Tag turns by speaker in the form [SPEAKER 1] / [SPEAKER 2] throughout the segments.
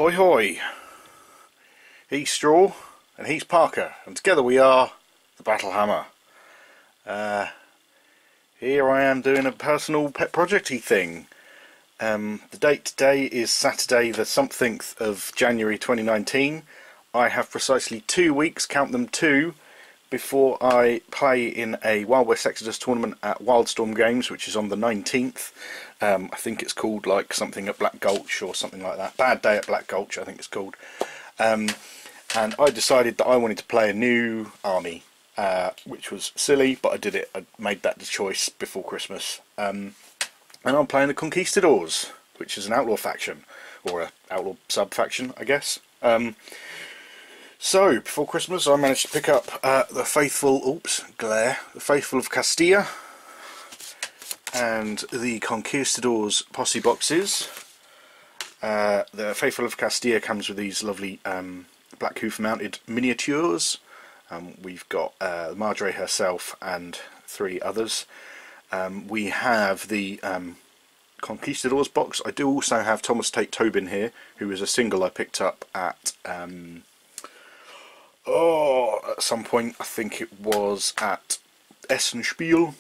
[SPEAKER 1] Hoy hoy! He's Straw and he's Parker, and together we are the Battle Hammer. Here I am doing a personal pet projecty thing. The date today is Saturday the something of January 2019. I have precisely 2 weeks, count them two, before I play in a Wild West Exodus tournament at Wildstorm Games, which is on the 19th. I think it's called like something at Black Gulch or something like that. Bad Day at Black Gulch, I think it's called. And I decided that I wanted to play a new army, which was silly, but I did it. I made that the choice before Christmas. And I'm playing the Conquistadors, which is an outlaw faction, or an outlaw sub-faction, I guess. So, before Christmas I managed to pick up the faithful, the Faithful of Castilla and the Conquistadors posse boxes. The Faithful of Castilla comes with these lovely black hoof mounted miniatures. We've got Madre herself and 3 others. We have the Conquistadors box. I do also have Thomas Tate Tobin here, who is a single I picked up at at some point. I think it was at Essenspiel.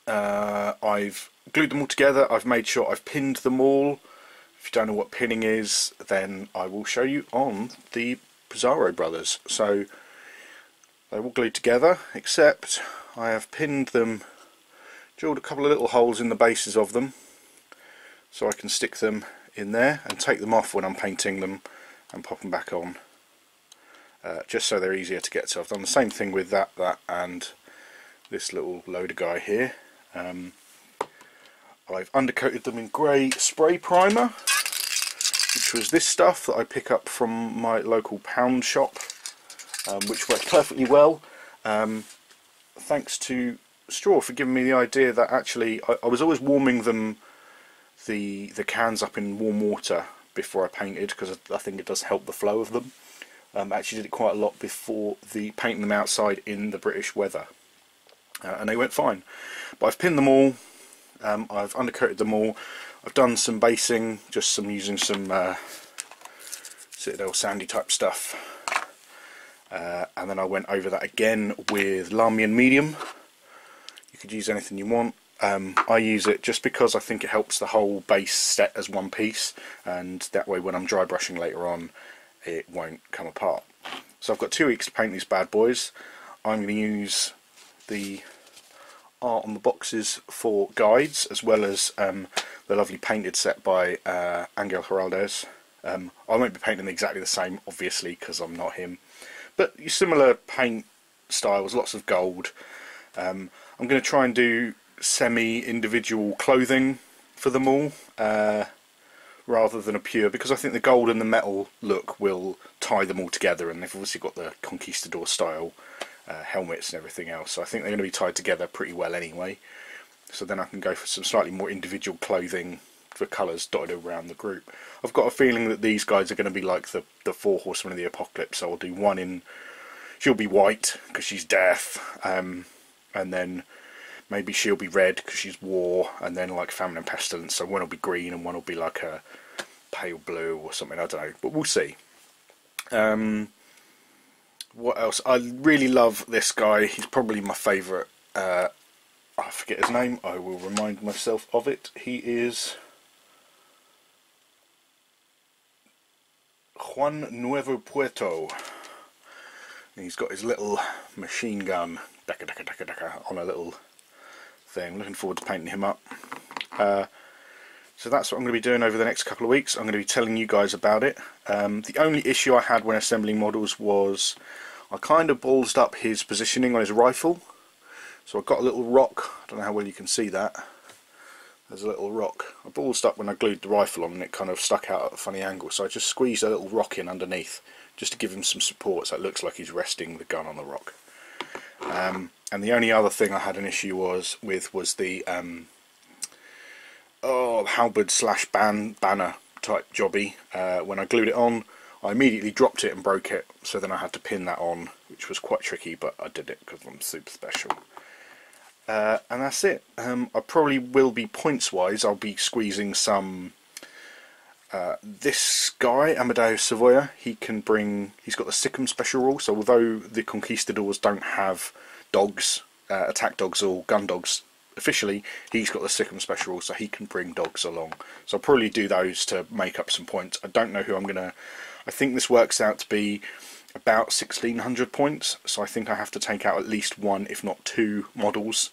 [SPEAKER 1] I've glued them all together. I've made sure I've pinned them all. If you don't know what pinning is, then I will show you on the Pizarro brothers. So they're all glued together, except I have pinned them, drilled a couple of little holes in the bases of them, so I can stick them in there and take them off when I'm painting them and pop them back on, just so they're easier to get to. I've done the same thing with that and this little loader guy here. I've undercoated them in grey spray primer, which was this stuff that I pick up from my local pound shop, which works perfectly well. Thanks to Straw for giving me the idea that actually I was always warming them, the cans up in warm water before I painted, because I think it does help the flow of them. I actually did it quite a lot before painting them outside in the British weather, and they went fine. But I've pinned them all. I've undercoated them all. I've done some basing, just using some Citadel sandy type stuff, and then I went over that again with Lamian medium. You could use anything you want. I use it just because I think it helps the whole base set as one piece, and that way when I'm dry brushing later on it won't come apart. So I've got 2 weeks to paint these bad boys. I'm going to use the art on the boxes for guides, as well as the lovely painted set by Angel Heraldez. I won't be painting exactly the same, obviously, because I'm not him, but similar paint styles, lots of gold. I'm going to try and do semi-individual clothing for them all, rather than a pure, because I think the gold and the metal look will tie them all together, and they've obviously got the Conquistador style helmets and everything else, so I think they're going to be tied together pretty well anyway. So then I can go for some slightly more individual clothing for colours dotted around the group. I've got a feeling that these guys are going to be like the 4 horsemen of the apocalypse, so I'll do one in, she'll be white because she's death, and then maybe she'll be red because she's war, and then like famine and pestilence, so one will be green and one will be like a pale blue or something, I don't know, but we'll see. What else? I really love this guy. He's probably my favourite. I forget his name. I will remind myself of it. He is Juan Nuevo Puerto. And he's got his little machine gun on a little thing. Looking forward to painting him up. So that's what I'm going to be doing over the next couple of weeks. I'm going to be telling you guys about it. The only issue I had when assembling models was I kind of ballsed up his positioning on his rifle. So I got a little rock. I don't know how well you can see that. There's a little rock. I ballsed up when I glued the rifle on, and it kind of stuck out at a funny angle. So I just squeezed a little rock in underneath just to give him some support, so it looks like he's resting the gun on the rock. And the only other thing I had an issue was the halberd slash banner type jobby. When I glued it on, I immediately dropped it and broke it, so then I had to pin that on, which was quite tricky, but I did it because I'm super special. And that's it. I probably will be, points wise, I'll be squeezing some This guy, Amadeus Savoya, he's got the Sikkim special rule, so although the Conquistadors don't have dogs, attack dogs or gun dogs officially, he's got the Sikkim special rule, so he can bring dogs along. So I'll probably do those to make up some points. I don't know who I'm gonna. I think this works out to be about 1600 points, so I think I have to take out at least one, if not two models,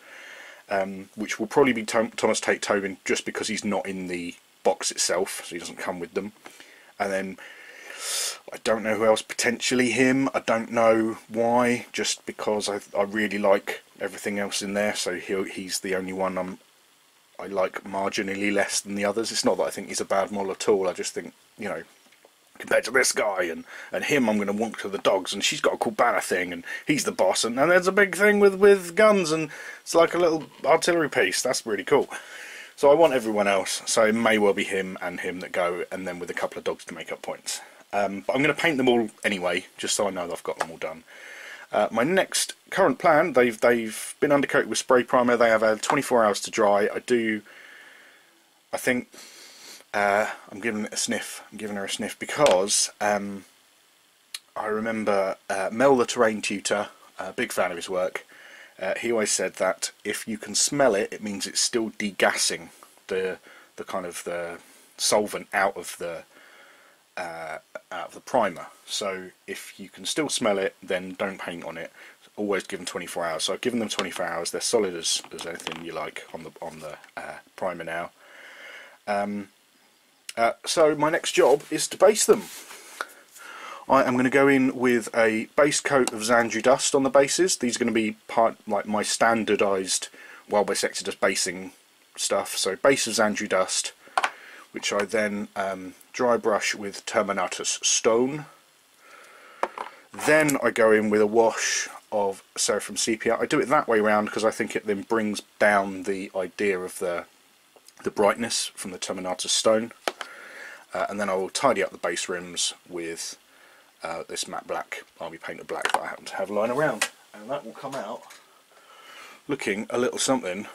[SPEAKER 1] which will probably be Thomas Tate Tobin, just because he's not in the box itself, so he doesn't come with them. And then I don't know who else, potentially him. I don't know why, just because I really like everything else in there, so he's the only one I like marginally less than the others. It's not that I think he's a bad model at all, I just think, you know, compared to this guy and him, I'm going to want to the dogs, and she's got a cool banner thing, and he's the boss, and there's a big thing with guns, and it's like a little artillery piece. That's really cool. So I want everyone else, so it may well be him and him that go, and then with a couple of dogs to make up points. But I'm going to paint them all anyway, just so I know that I've got them all done. My next current plan, they've been undercoated with spray primer. They have had 24 hours to dry. I think I'm giving it a sniff. I'm giving her a sniff because I remember Mel, the terrain tutor, a big fan of his work. He always said that if you can smell it, it means it's still degassing the kind of the solvent out of the primer. So if you can still smell it, then don't paint on it. Always give them 24 hours. So I've given them 24 hours. They're solid as anything you like on the primer now. So my next job is to base them. I am going to go in with a base coat of Xandri dust on the bases. These are going to be like my standardised Wild Base Exodus basing stuff. So base of Xandri dust, which I then dry brush with Terminatus stone. Then I go in with a wash of Seraphim Sepia. I do it that way round because I think it then brings down the idea of the brightness from the Terminatus stone. And then I will tidy up the base rims with this matte black Army Painter black that I happen to have lying around, and that will come out looking a little something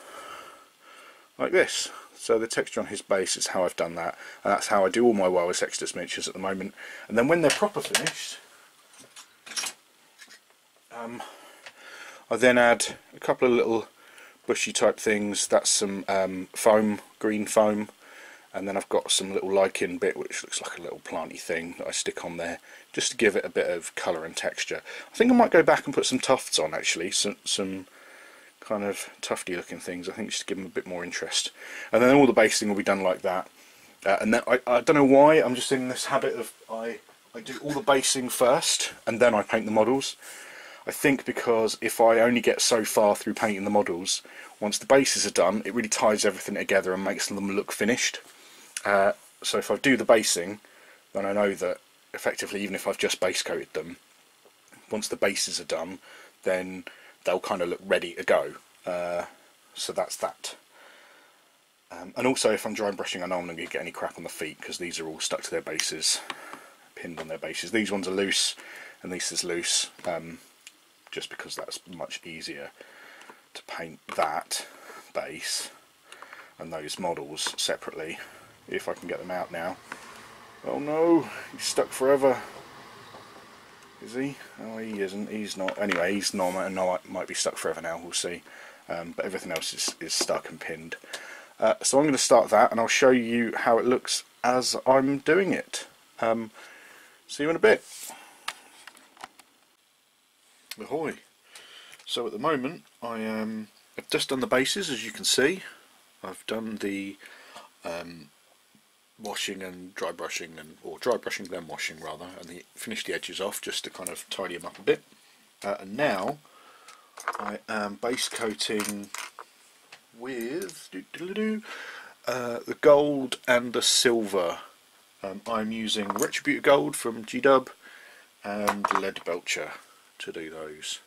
[SPEAKER 1] like this. So the texture on his base is how I've done that, and that's how I do all my Wild Base Exodus miniatures at the moment. And then when they're proper finished, I then add a couple of little bushy type things. That's some foam, green foam. And then I've got some little lichen bit which looks like a little planty thing that I stick on there just to give it a bit of colour and texture. I think I might go back and put some tufts on actually, some kind of tufty looking things, I think, just to give them a bit more interest. And then all the basing will be done like that. And then I don't know why, I'm just in this habit of I do all the basing first and then I paint the models. I think because if I only get so far through painting the models, once the bases are done, it really ties everything together and makes them look finished. So if I do the basing, then I know that effectively, even if I've just base coated them, once the bases are done, then they'll kind of look ready to go. So that's that. And also, if I'm dry brushing, I know I'm not going to get any crap on the feet because these are all stuck to their bases, pinned on their bases. These ones are loose, and this is loose, just because that's much easier to paint that base and those models separately. If I can get them out now. Oh no, he's stuck forever. Is he? Oh, he isn't. He's not. Anyway, he's not, and might be stuck forever now. We'll see. But everything else is stuck and pinned. So I'm going to start that, and I'll show you how it looks as I'm doing it. See you in a bit. Ahoy! So at the moment, I've just done the bases, as you can see. I've done the washing and dry brushing, or dry brushing then washing rather, and finish the edges off just to kind of tidy them up a bit. And now I am base coating with the gold and the silver. I'm using Retributor Gold from G-Dub and Lead Belcher to do those.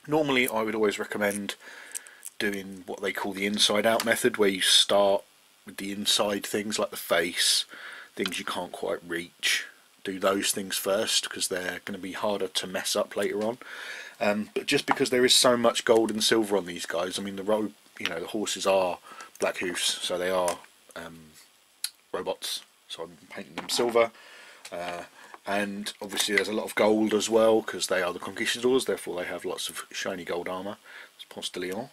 [SPEAKER 1] Normally I would always recommend doing what they call the inside out method, where you start with the inside things like the face, things you can't quite reach. Do those things first because they're going to be harder to mess up later on. But just because there is so much gold and silver on these guys, I mean the horses are black hoofs, so they are robots. so I'm painting them silver. And obviously there's a lot of gold as well, because they are the conquistadors, therefore they have lots of shiny gold armour. It's Ponce de Leon.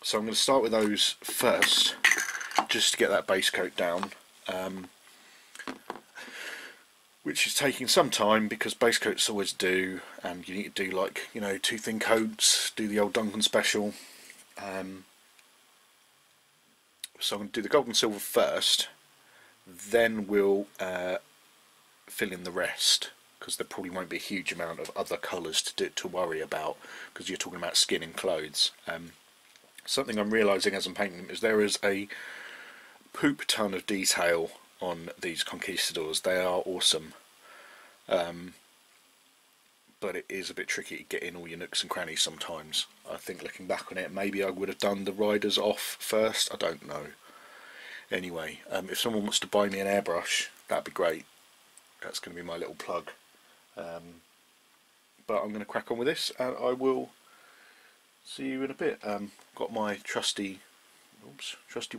[SPEAKER 1] So I'm going to start with those first, just to get that base coat down, which is taking some time because base coats always do, and you need to do, like, you know, 2 thin coats, do the old Duncan special. So I'm going to do the gold and silver first, then we'll fill in the rest, because there probably won't be a huge amount of other colours to worry about, because you're talking about skin and clothes. Something I'm realising as I'm painting them is there is a poop ton of detail on these conquistadors. They are awesome, but it is a bit tricky to get in all your nooks and crannies sometimes. I think looking back on it, maybe I would have done the riders off first, I don't know. Anyway, if someone wants to buy me an airbrush, that'd be great. That's going to be my little plug. But I'm going to crack on with this, and I will see you in a bit. Got my trusty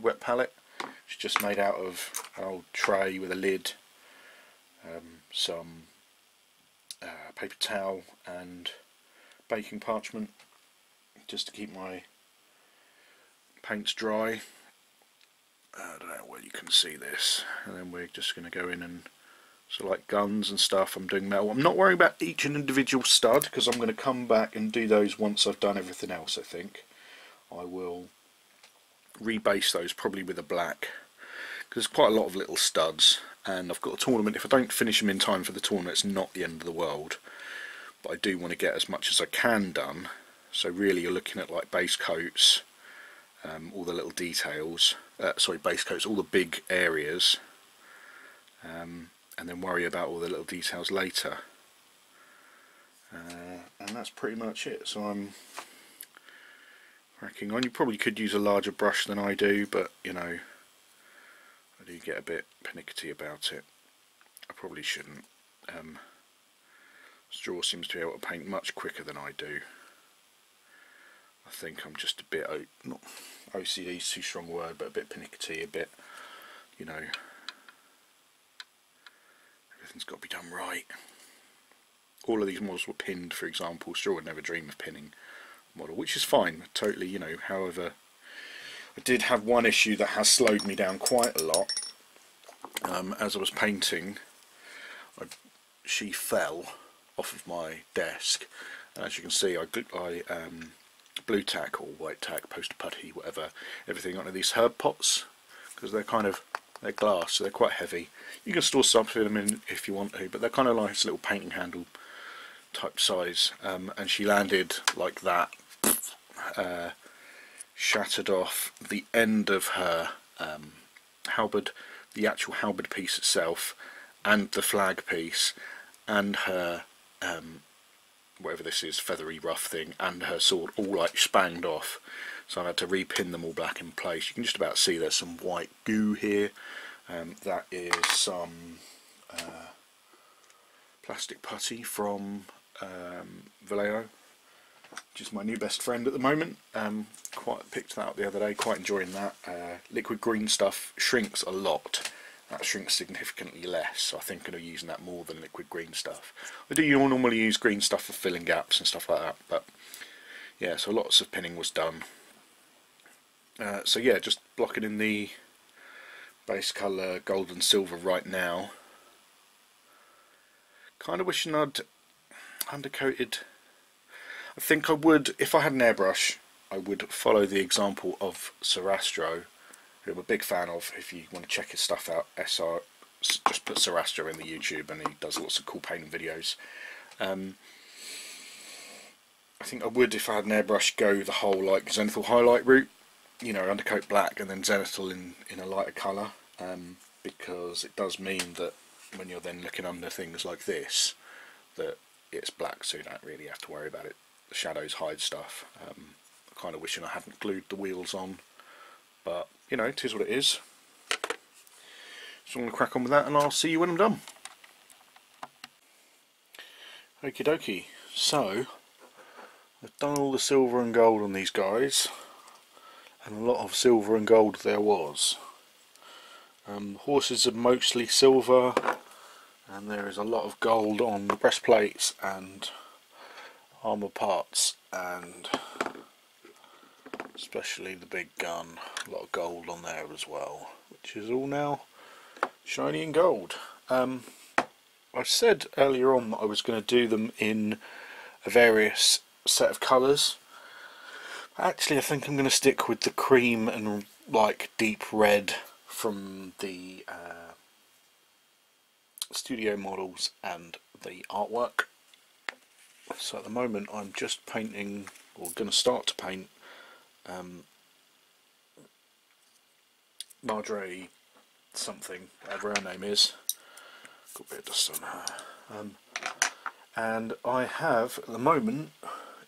[SPEAKER 1] wet palette. It's just made out of an old tray with a lid, some paper towel and baking parchment, just to keep my paints dry. I don't know whether you can see this. And then we're just going to go in and, so like guns and stuff, I'm doing metal. I'm not worrying about each individual stud, because I'm going to come back and do those once I've done everything else. I think I will rebase those probably with a black, because there's quite a lot of little studs, and I've got a tournament. If I don't finish them in time for the tournament, it's not the end of the world, but I do want to get as much as I can done. So really you're looking at like base coats, all the little details, base coats, all the big areas, and then worry about all the little details later. And that's pretty much it. So I'm cracking on. You probably could use a larger brush than I do, but you know, I do get a bit pernickety about it. I probably shouldn't. Straw seems to be able to paint much quicker than I do. I think I'm just a bit, not OCD is too strong a word, but a bit pernickety, a bit, you know, everything's got to be done right. All of these models were pinned, for example. Straw would never dream of pinning a model, which is fine, totally, you know. However, I did have one issue that has slowed me down quite a lot. As I was painting, she fell off of my desk, and as you can see, I blue tack or white tack, poster putty, whatever, everything onto these herb pots, because they're glass, so they're quite heavy. You can store stuff in them in if you want to, but they're kind of like this little painting handle type size, and she landed like that, shattered off the end of her halberd, the actual halberd piece itself, and the flag piece, and her whatever this is, feathery rough thing, and her sword, all like spanged off. So I had to repin them all back in place. You can just about see there's some white goo here. That is some plastic putty from Vallejo, which is my new best friend at the moment. Quite picked that up the other day, quite enjoying that. Liquid green stuff shrinks a lot. That shrinks significantly less, so I think I'm going to be using that more than liquid green stuff. I do normally use green stuff for filling gaps and stuff like that, but yeah, so lots of pinning was done. So yeah, just blocking in the base colour gold and silver right now. Kind of wishing I'd undercoated. I think I would, if I had an airbrush, I would follow the example of Sarastro, who I'm a big fan of. If you want to check his stuff out, just put Sarastro in the YouTube, and he does lots of cool painting videos. I think I would, if I had an airbrush, go the whole like zenithal highlight route, you know, undercoat black and then zenithal in a lighter colour, because it does mean that when you're then looking under things like this, that it's black, so you don't really have to worry about it. The shadows hide stuff. Kind of wishing I hadn't glued the wheels on, but you know, it is what it is. So I'm going to crack on with that, and I'll see you when I'm done. Okie dokie, so I've done all the silver and gold on these guys, and a lot of silver and gold there was. Horses are mostly silver, and there is a lot of gold on the breastplates and armour parts, and especially the big gun, a lot of gold on there as well, which is all now shiny and gold. I said earlier on that I was going to do them in a various set of colours. Actually, I think I'm going to stick with the cream and like deep red from the studio models and the artwork. So at the moment I'm just painting, or going to start to paint, Marjorie something, whatever her name is. Got a bit of dust on her. And I have at the moment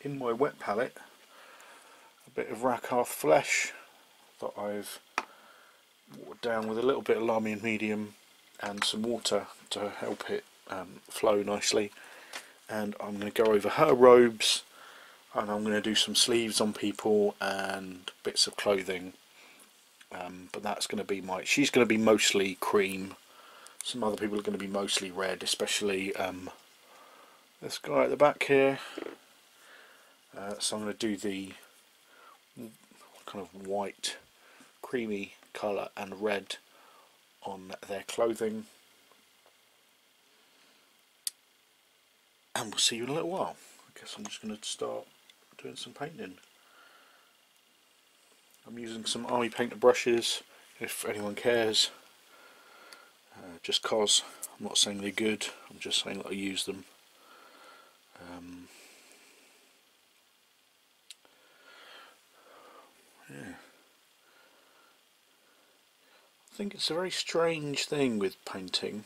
[SPEAKER 1] in my wet palette a bit of Rakarth flesh that I've watered down with a little bit of Lamy and medium and some water to help it flow nicely. And I'm going to go over her robes, and I'm going to do some sleeves on people and bits of clothing. But that's going to be she's going to be mostly cream. Some other people are going to be mostly red, especially this guy at the back here. So I'm going to do the kind of white, creamy colour and red on their clothing. And we'll see you in a little while. I guess I'm just going to start doing some painting. I'm using some army painter brushes, if anyone cares. Just cause, I'm not saying they're good, I'm just saying that I use them. Yeah. I think it's a very strange thing with painting.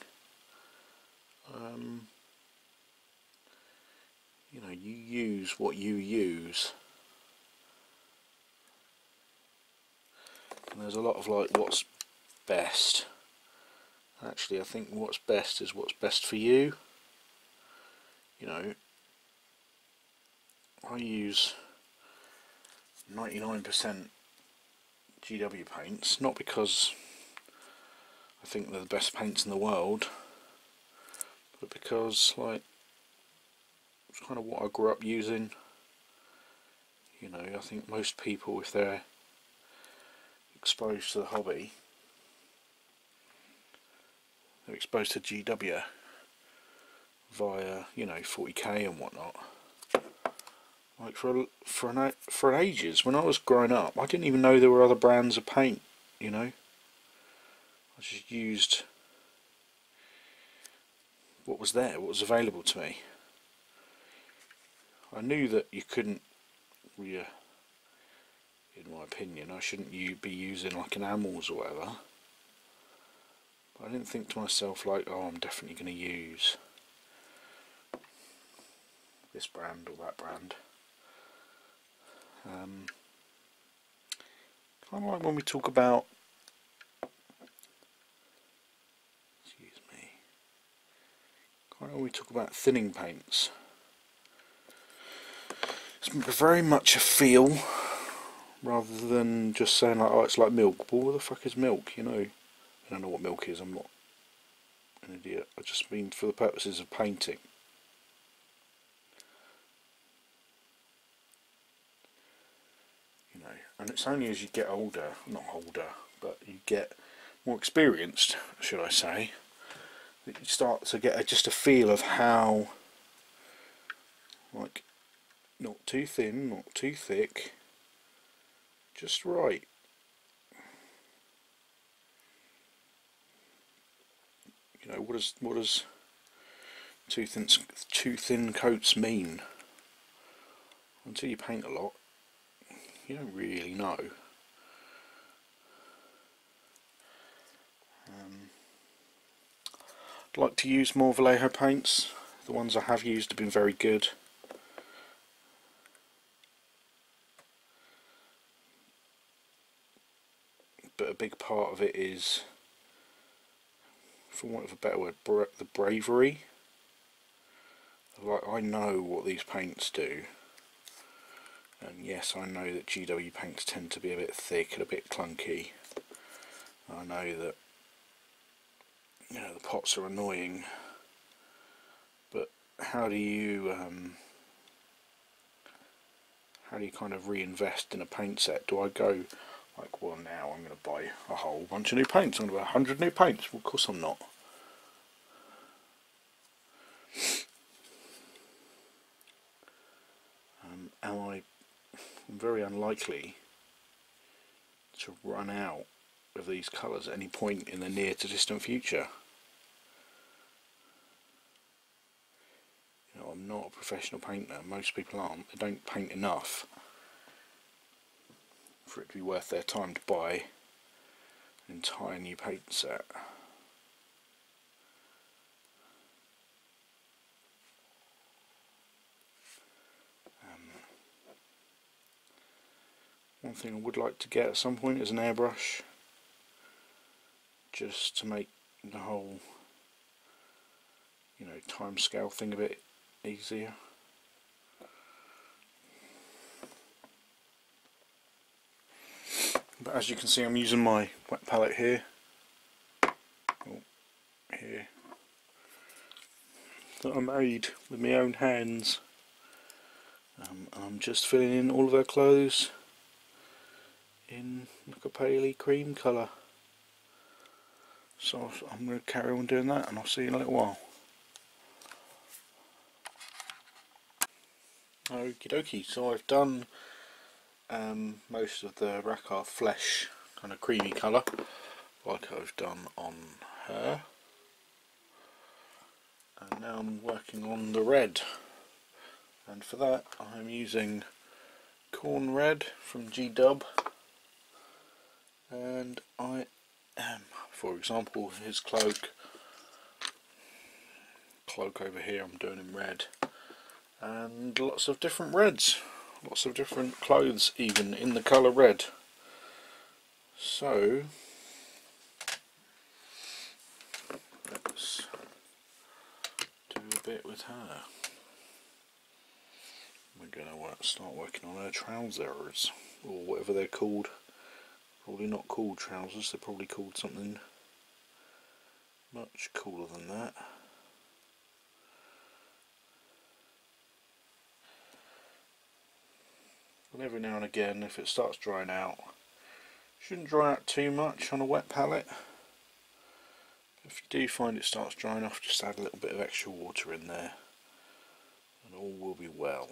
[SPEAKER 1] You know, you use what you use. And there's a lot of like what's best. Actually, I think what's best is what's best for you. You know, I use 99% GW paints, not because I think they're the best paints in the world, but because like it's kind of what I grew up using. You know, I think most people, if they're exposed to the hobby, they're exposed to GW via, you know, 40k and whatnot. Like for ages, when I was growing up, I didn't even know there were other brands of paint. You know, I just used what was there, what was available to me. I knew that you couldn't, in my opinion, I shouldn't be using like enamels or whatever. But I didn't think to myself like, oh, I'm definitely going to use this brand or that brand. Kind of like when we talk about, excuse me, kind of when we talk about thinning paints. It's very much a feel, rather than just saying like, oh, it's like milk. Well, what the fuck is milk? You know, I don't know what milk is. I'm not an idiot. I just mean for the purposes of painting. You know, and it's only as you get older, not older, but you get more experienced, should I say, that you start to get just a feel of how, like, not too thin, not too thick, just right. You know, what does too thin coats mean? Until you paint a lot, you don't really know. I'd like to use more Vallejo paints. The ones I have used have been very good. But a big part of it is, for want of a better word, the bravery. Like, I know what these paints do, and yes, I know that GW paints tend to be a bit thick and a bit clunky. I know that you know, the pots are annoying, but how do you kind of reinvest in a paint set? Do I go like, well, now I'm going to buy a whole bunch of new paints, I'm going to buy 100 new paints? Well, of course I'm not. I'm very unlikely to run out of these colours at any point in the near to distant future. You know, I'm not a professional painter, most people aren't. They don't paint enough for it to be worth their time to buy an entire new paint set. One thing I would like to get at some point is an airbrush, just to make the whole, you know, time scale thing a bit easier. But as you can see, I'm using my wet palette here. Here. That I made with my own hands. I'm just filling in all of her clothes in like a paley cream colour. So I'm going to carry on doing that, and I'll see you in a little while. Okie dokie, so I've done most of the Rakkar flesh kind of creamy colour, like I've done on her. And now I'm working on the red, and for that I'm using Corn Red from G-Dub, and I am, for example, his cloak over here I'm doing in red, and lots of different reds, lots of different clothes even in the colour red. So let's do a bit with her. We're going to start working on her trousers, or whatever they're called. Probably not called trousers, they're probably called something much cooler than that. And every now and again, if it starts drying out, shouldn't dry out too much on a wet palette. If you do find it starts drying off, just add a little bit of extra water in there and all will be well.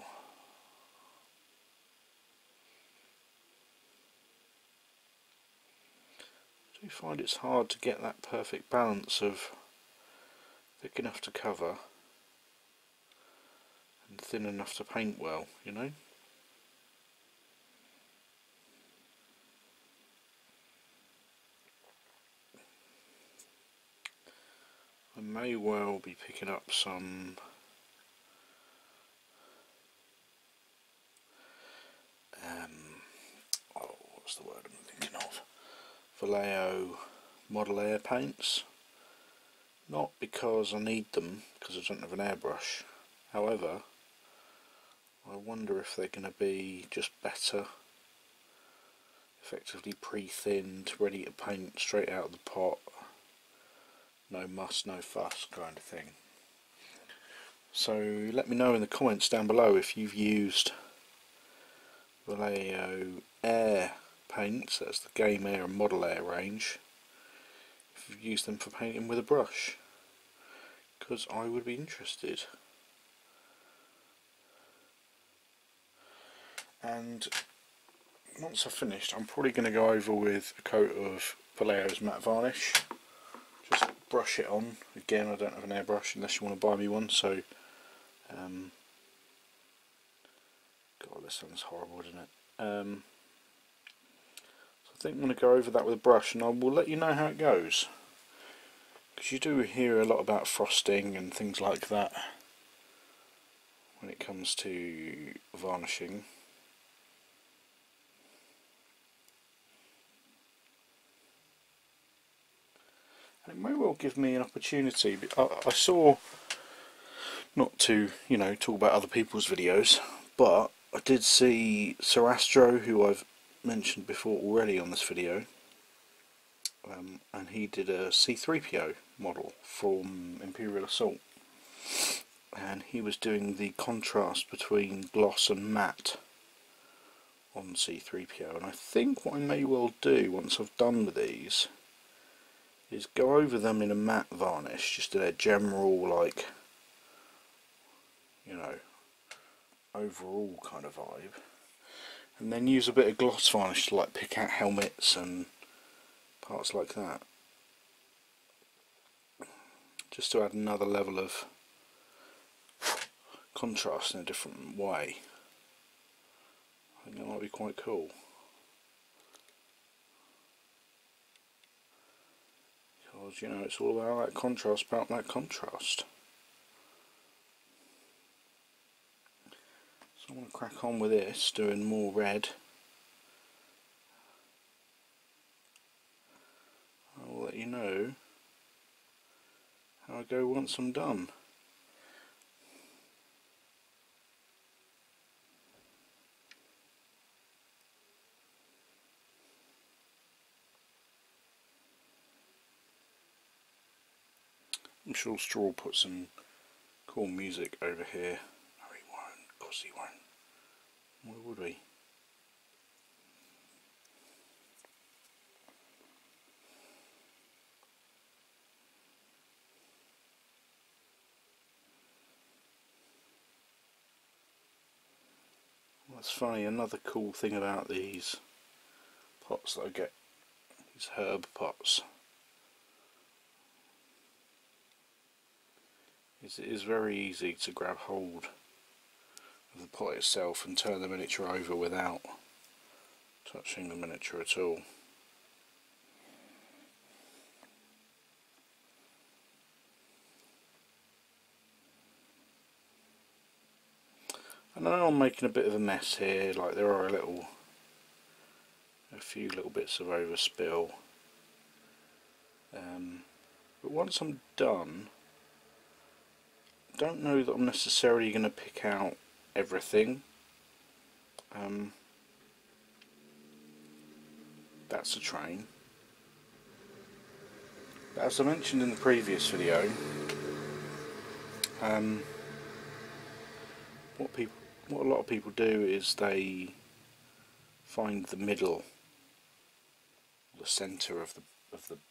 [SPEAKER 1] I do find it's hard to get that perfect balance of thick enough to cover and thin enough to paint well, you know. I may well be picking up some what's the word I'm thinking of? Vallejo Model Air paints. Not because I need them, because I don't have an airbrush. However, I wonder if they're going to be just better, effectively pre-thinned, ready to paint straight out of the pot. No muss, no fuss kind of thing. So let me know in the comments down below if you've used Vallejo Air paints, that's the Game Air and Model Air range, if you've used them for painting with a brush, because I would be interested. And once I've finished, I'm probably going to go over with a coat of Vallejo's matte varnish. Just brush it on. Again, I don't have an airbrush unless you want to buy me one, so God, this sounds horrible, doesn't it? So I think I'm going to go over that with a brush, and I will let you know how it goes, because you do hear a lot about frosting and things like that when it comes to varnishing. And it may well give me an opportunity. I saw, not to, you know, talk about other people's videos, but I did see Sir Astro, who I've mentioned before already on this video. and he did a C3PO model from Imperial Assault, and he was doing the contrast between gloss and matte on C3PO. And I think what I may well do once I've done with these is go over them in a matte varnish, just to their general, like, you know, overall kind of vibe, and then use a bit of gloss varnish to like pick out helmets and parts like that, just to add another level of contrast in a different way. I think that might be quite cool. Because, you know, it's all about that contrast, So I'm going to crack on with this, doing more red. I'll let you know how I go once I'm done. I'm sure Straw put some cool music over here. No, he won't. Of course he won't. Why would we? Well, that's funny. Another cool thing about these pots that I get, these herb pots, is it is very easy to grab hold of the pot itself and turn the miniature over without touching the miniature at all. And I know I'm making a bit of a mess here, like there are a few little bits of overspill, but once I'm done, I don't know that I'm necessarily going to pick out everything. That's a train. But as I mentioned in the previous video, what a lot of people do is they find the middle, the centre of the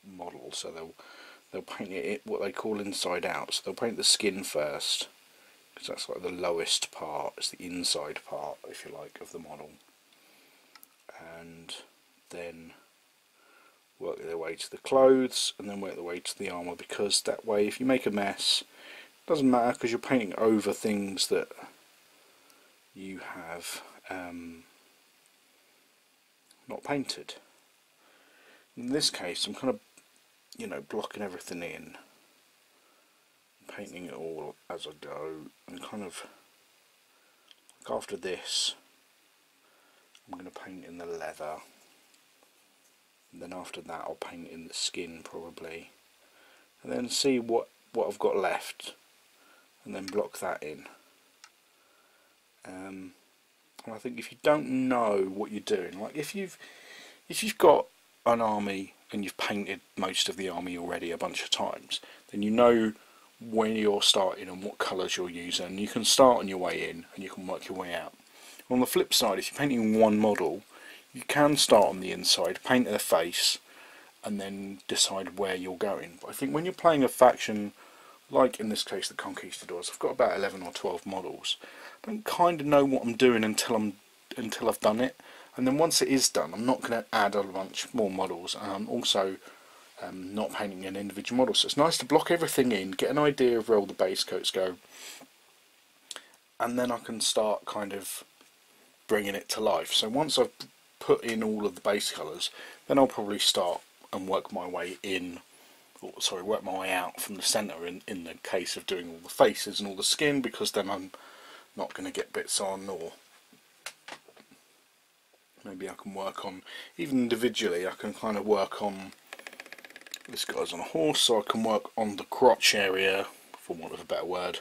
[SPEAKER 1] model, so they'll paint it what they call inside out. So they'll paint the skin first, because that's like the lowest part, it's the inside part, if you like, of the model, and then work their way to the clothes, and then work their way to the armour, because that way if you make a mess, it doesn't matter, because you're painting over things that you have not painted. In this case I'm kind of, you know, blocking everything in, painting it all as I go, and kind of like after this I'm going to paint in the leather, and then after that I'll paint in the skin probably, and then see what I've got left, and then block that in. And I think if you don't know what you're doing, like if you've got an army and you've painted most of the army already a bunch of times, then you know when you're starting and what colours you're using. You can start on your way in and you can work your way out. On the flip side, if you're painting one model, you can start on the inside, paint their face, and then decide where you're going. But I think when you're playing a faction, like in this case the Conquistadors, I've got about 11 or 12 models. I don't kind of know what I'm doing until I've done it, and then once it is done, I'm not going to add a bunch more models, and I'm also not painting an individual model. So it's nice to block everything in, get an idea of where all the base coats go, and then I can start kind of bringing it to life. So once I've put in all of the base colours, then I'll probably start and work my way in, or sorry, work my way out from the centre in the case of doing all the faces and all the skin, because then I'm not going to get bits on, or maybe I can work on, even individually, I can kind of work on, this guy's on a horse, so I can work on the crotch area, for want of a better word,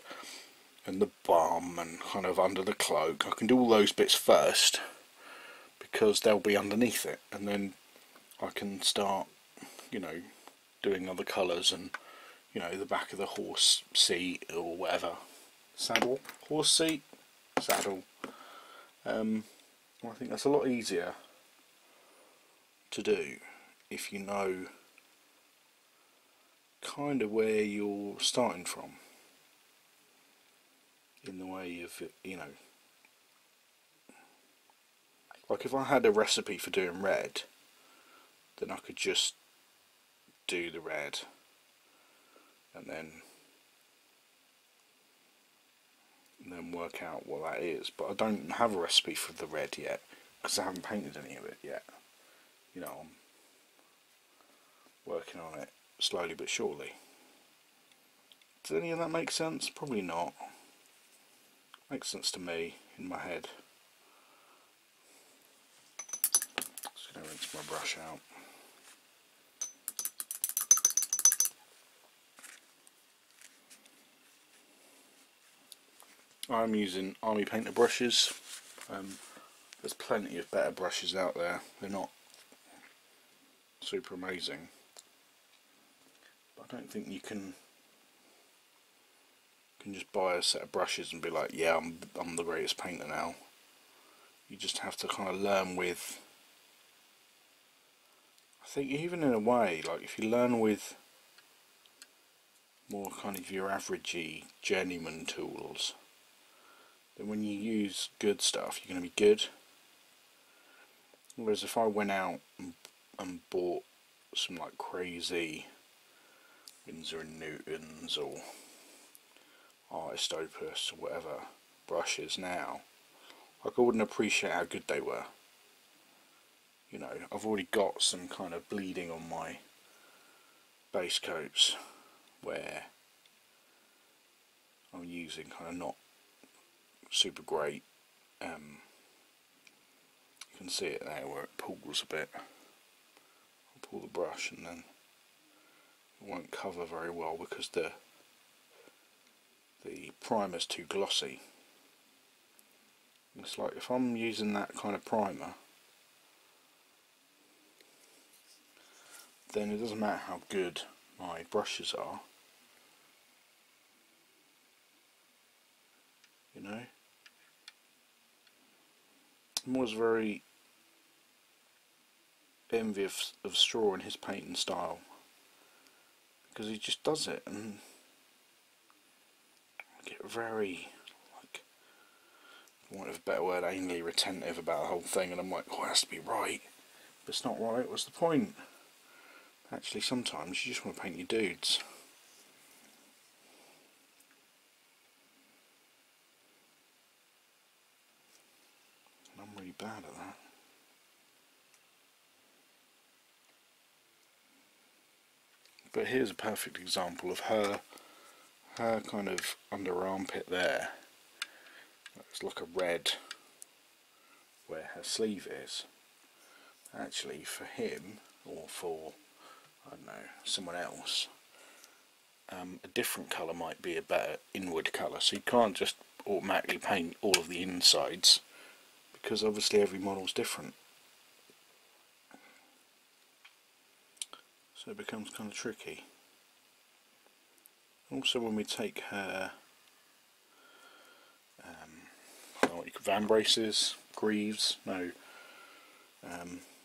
[SPEAKER 1] and the bum, and kind of under the cloak. I can do all those bits first, because they'll be underneath it, and then I can start, you know, doing other colours and, you know, the back of the horse seat or whatever. Saddle? Horse seat? Saddle. I think that's a lot easier to do if you know kind of where you're starting from in the way of, you know, like if I had a recipe for doing red, then I could just do the red and then work out what that is. But I don't have a recipe for the red yet because I haven't painted any of it yet. You know, I'm working on it slowly but surely. Does any of that make sense? Probably not. Makes sense to me in my head. Just going to rinse my brush out. I'm using Army Painter brushes. There's plenty of better brushes out there. They're not super amazing, but I don't think you can just buy a set of brushes and be like, yeah, I'm the greatest painter now. You just have to kind of learn with, I think even in a way, like if you learn with more kind of your averagey journeyman tools, then when you use good stuff you're going to be good. Whereas if I went out and bought some like crazy Winsor and Newtons or Artist Opus or whatever brushes now, like I wouldn't appreciate how good they were. You know, I've already got some kind of bleeding on my base coats where I'm using kind of not super great. You can see it there where it pulls a bit. I'll pull the brush and then it won't cover very well because the primer's too glossy. It's like if I'm using that kind of primer, then it doesn't matter how good my brushes are, you know. I'm always very envious of Straw and his painting style because he just does it, and I get very, like, for want of a better word, anally retentive about the whole thing, and I'm like, oh, it has to be right. If it's not right, what's the point? Actually, sometimes you just want to paint your dudes. And I'm really bad at that. But here's a perfect example of her kind of under armpit there. It's like a red where her sleeve is. Actually, for him, or for, I don't know, someone else, a different colour might be a better inward colour. So you can't just automatically paint all of the insides because obviously every model's different. So it becomes kind of tricky. Also, when we take her I don't know what you call van braces, greaves, no,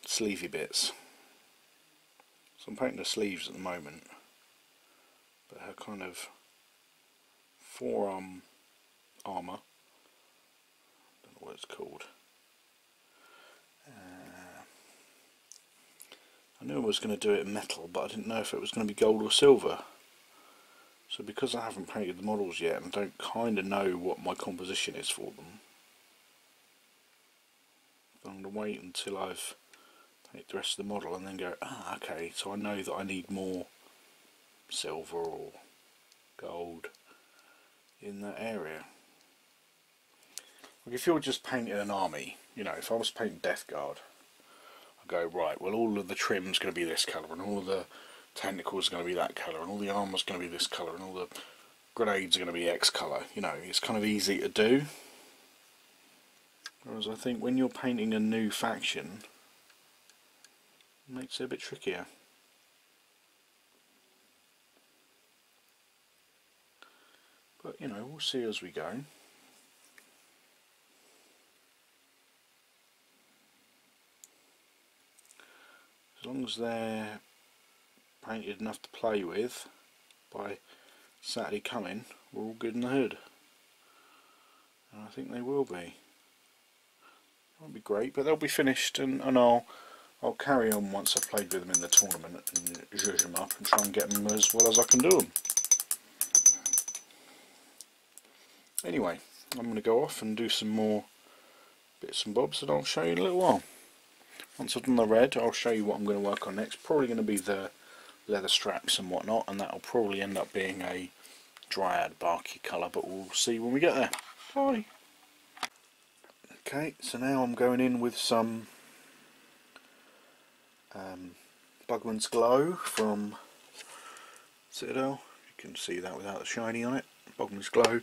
[SPEAKER 1] sleevey bits. So I'm painting the sleeves at the moment, but her kind of forearm armour, I don't know what it's called. I knew I was going to do it in metal, but I didn't know if it was going to be gold or silver. So because I haven't painted the models yet and I don't kind of know what my composition is for them, I'm going to wait until I've painted the rest of the model and then go, ah, okay, so I know that I need more silver or gold in that area. Like if you're just painting an army, you know, if I was painting Death Guard, I go, right, well all of the trim's going to be this colour and all of the tentacles are going to be that colour and all the armour's going to be this colour and all the grenades are going to be X colour. You know, it's kind of easy to do. Whereas I think when you're painting a new faction, it makes it a bit trickier. But you know, we'll see as we go. As long as they're painted enough to play with by Saturday coming, we're all good in the hood. And I think they will be. Won't be great, but they'll be finished, and I'll carry on once I've played with them in the tournament and zhuzh them up and try and get them as well as I can do them. Anyway, I'm going to go off and do some more bits and bobs, and I'll show you in a little while. Once I've done the red, I'll show you what I'm going to work on next. Probably going to be the leather straps and whatnot, and that'll probably end up being a dryad barky colour, but we'll see when we get there. Bye! Okay, so now I'm going in with some Bugman's Glow from Citadel. You can see that without the shiny on it. Bugman's Glow.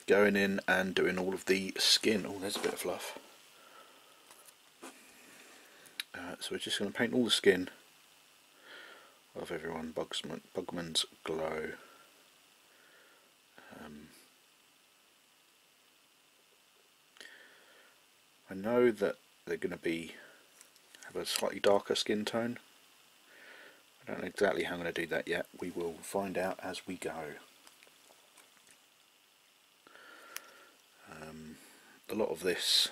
[SPEAKER 1] Going in and doing all of the skin. Oh, there's a bit of fluff. So we're just going to paint all the skin of everyone. Bugman's Glow. I know that they're going to have a slightly darker skin tone. I don't know exactly how I'm going to do that yet. We will find out as we go. A lot of this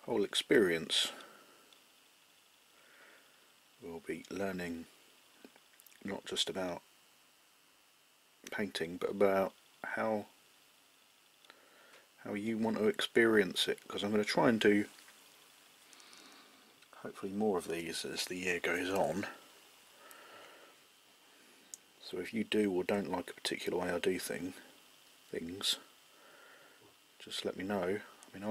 [SPEAKER 1] whole experience will be learning not just about painting, but about how you want to experience it, because I'm going to try and do hopefully more of these as the year goes on. So if you do or don't like a particular way I do things, just let me know. I mean,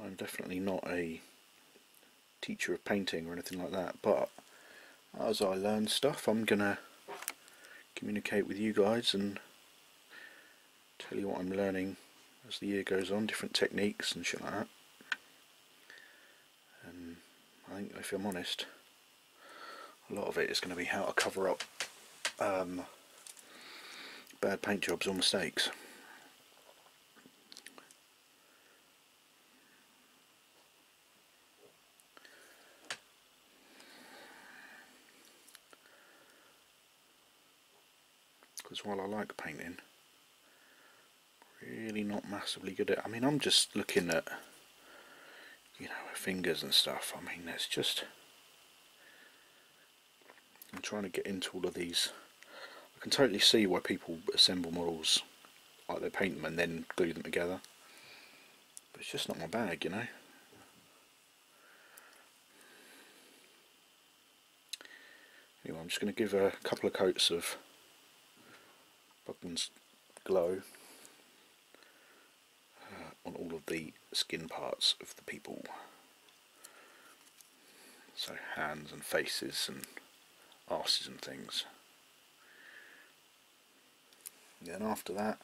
[SPEAKER 1] I'm definitely not a teacher of painting or anything like that, but as I learn stuff, I'm gonna communicate with you guys and tell you what I'm learning as the year goes on, different techniques and shit like that. And I think, if I'm honest, a lot of it is going to be how to cover up bad paint jobs or mistakes. Because while I like painting, really not massively good at. I mean, I'm just looking at, you know, fingers and stuff. I mean, it's just, I'm trying to get into all of these. I can totally see why people assemble models like they paint them and then glue them together, but it's just not my bag, you know. Anyway, I'm just going to give a couple of coats of Bugman's Glow on all of the skin parts of the people. So hands and faces and arses and things. Then after that,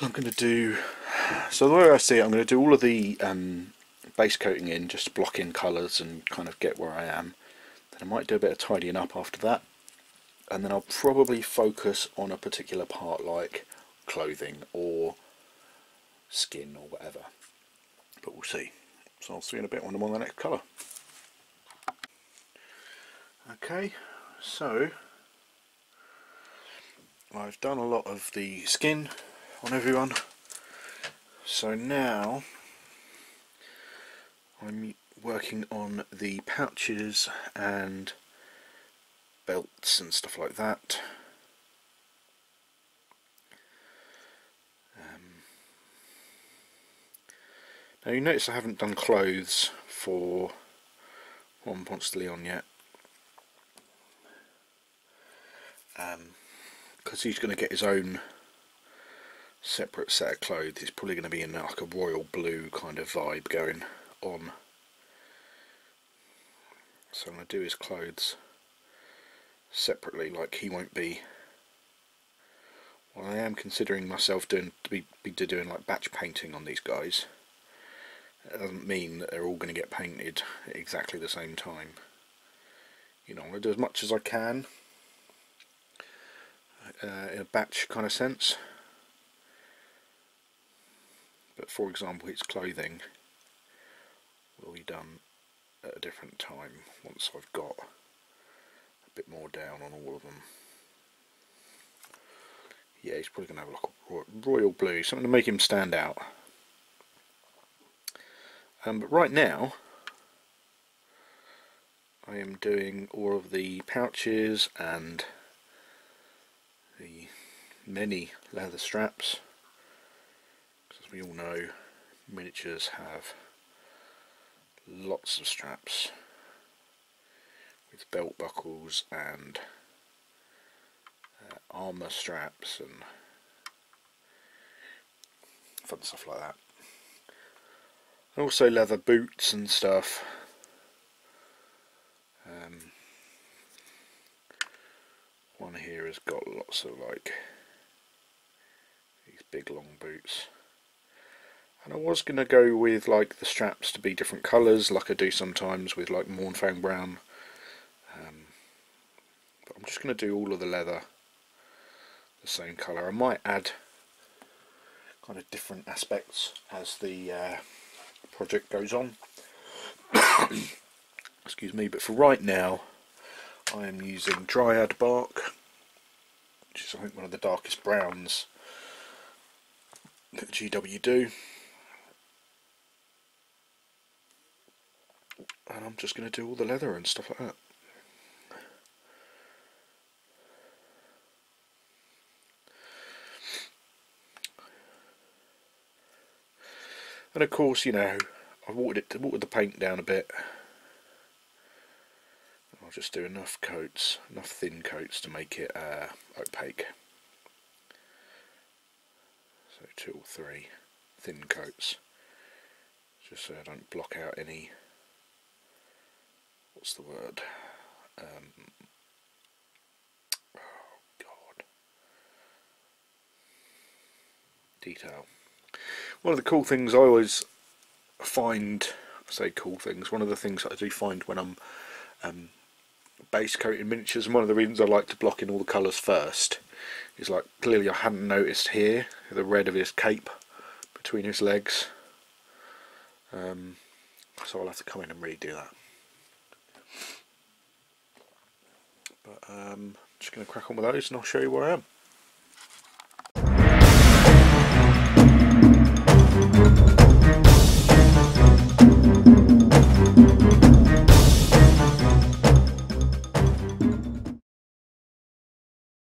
[SPEAKER 1] I'm going to do, so the way I see it, I'm going to do all of the base coating in, just to block in colours and kind of get where I am. Then I might do a bit of tidying up after that, and then I'll probably focus on a particular part like clothing or skin or whatever, but we'll see. So I'll see in a bit when I'm on the next colour. Okay, so I've done a lot of the skin on everyone, so now I'm working on the pouches and belts and stuff like that. Now you notice I haven't done clothes for Juan Ponce de Leon yet, because he's going to get his own separate set of clothes. He's probably going to be in like a royal blue kind of vibe going on. So I'm going to do his clothes separately, like he won't be. Well, I am considering myself doing like batch painting on these guys, It doesn't mean that they're all going to get painted at exactly the same time. You know, I'm going to do as much as I can in a batch kind of sense. But for example, its clothing will be done at a different time once I've got a bit more down on all of them. Yeah, he's probably going to have like a royal blue, something to make him stand out. But right now I am doing all of the pouches and the many leather straps, because as we all know, miniatures have lots of straps with belt buckles and armour straps and fun stuff like that. And also leather boots and stuff. One here has got lots of like these big long boots. And I was going to go with like the straps to be different colours, like I do sometimes with like Mornfang brown. But I'm just going to do all of the leather the same colour. I might add kind of different aspects as the project goes on. Excuse me, but for right now I am using Dryad bark, which is I think one of the darkest browns that GW do. And I'm just going to do all the leather and stuff like that. And of course, you know, I've watered the paint down a bit. I'll just do enough coats, enough thin coats to make it opaque. So 2 or 3 thin coats, just so I don't block out any, what's the word, oh god, detail. One of the cool things I always find, I say cool things, one of the things that I do find when I'm base coating miniatures, and one of the reasons I like to block in all the colours first, is like clearly I hadn't noticed here the red of his cape between his legs, so I'll have to come in and redo that. But I'm just going to crack on with those and I'll show you where I am.